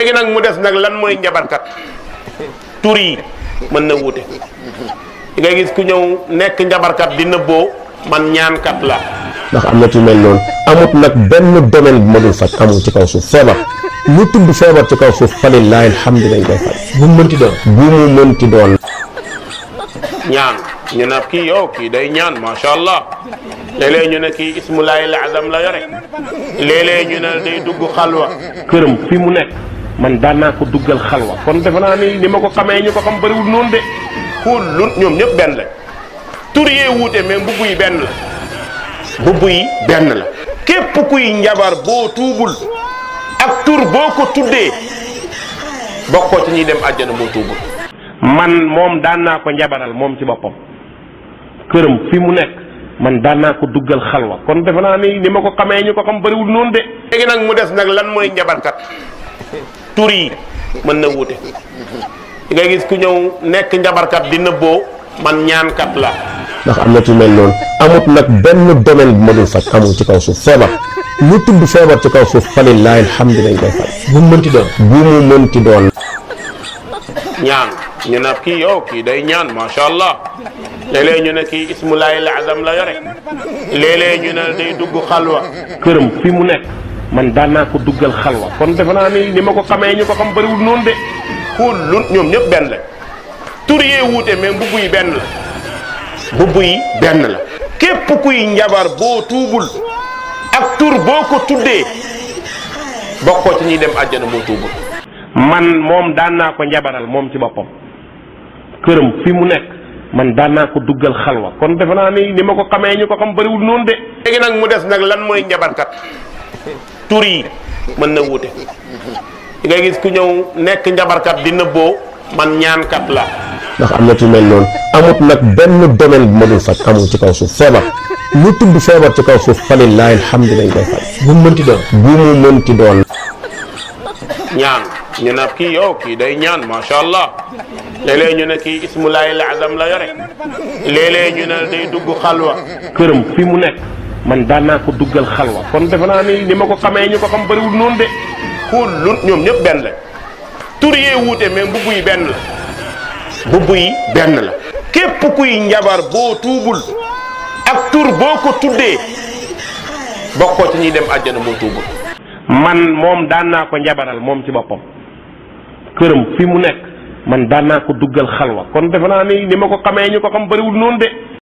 léegi nag mu des nag lan mooy njabarkat tur yi mën na wuute nga gis ku ñëw nekk njabarkat di nëbboo man ñaankat la ndax am na ci mel noonu amut nag benn domaine bu ma dul faj amul ci kaw suuf feebar lu tudd feebar ci kaw suuf falillaahi alhamdu dañ koy faj bu mu mënti doon bu mu mënti doon ñaan ñu ne kii yow kii day ñaan macha allah léeg-léeg ñu ne kii ismulaay al azam la yore léeg-léeg ñu ne day dugg xalwa këram fi mu nekk man daan naa ko duggal xalwa kon defe naa ni ma ko xamee ñu ko xam bëriwul noonu de xullun ñoom ñëpp benn la tur yee wuute mais mbubb yi benn la mbubb yi benn la képp kuy njabar boo tuubul ak tur boo ko tuddee bokkoo ci ñuy dem àjjana boo tuubul man moom daan naa ko njabaral moom ci boppam këram fi mu nekk man daan naa ko duggal xalwa kon defe naa ni ma ko xamee ñu ko xam bëriwul noonu de léegi nag mu des nag lan mooy njabarkat tur yi mën na wuute nga gis ku ñëw nekk njabarkat di nëbboo man ñaankat la ndax am na ci mel noonu amut nag benn domaine bu ma dul faj amul ci kaw suuf feebar lu tudd feebar ci kaw suuf falillaahi alhamdu dañ koy faj bu mu mënti doon bu mu mënti doon ñaan ñu ne kii yow kii day ñaan macha allah léeg-léeg ñu ne kii ismulaay al azam la yore léeg-léeg ñu ne day dugg xalwa këram fi mu nekk man daan naa ko duggal xalwa kon defe naa ni ma ko xamee ñu ko xam bëriwul noonu de xullun ñoom ñëpp benn la tur yee wuute mais mbubb yi benn la mbubb yi benn la képp kuy njabar boo tuubul ak tur boo ko tuddee bokkoo ci ñuy dem àjjana boo tuubul man moom daan naa ko njabaral moom ci boppam këram fi mu nekk man daan naa ko duggal xalwa kon defe naa ni ma ko xamee ñu ko xam bëriwul noonu de léegi nag mu des nag lan mooy njabarkat tur yi mën na wuute nga gis ku ñëw nekk njabarkat di nëbboo man ñaankat la ndax am na ci mel noonu amut nag benn domaine bu ma dul faj amul ci kaw suuf feebar lu tudd feebar ci kaw suuf falillaahi alhamdu dañ koy faj bu mu mënti doon bu mu mënti doon ñaan ñu ne kii yow kii day ñaan macha allah léeg-léeg ñu ne kii ismulaay al azam la yore léeg-léeg ñu ne day dugg xalwa këram fi mu nekk man daan naa ko duggal xalwa kon defe naa ni ma ko xamee ñu ko xam bëriwul noonu de xullun ñoom ñëpp benn la tur yee wuute mais mbubb yi benn la mbubb yi benn la képp kuy njabar boo tuubul ak tur boo ko tuddee bokkoo ci ñuy dem àjjana boo tuubul man moom daan naa ko njabaral moom ci boppam këram fi mu nekk man daan naa ko duggal xalwa kon defe naa ni ma ko xamee ñu ko xam bëriwul noonu de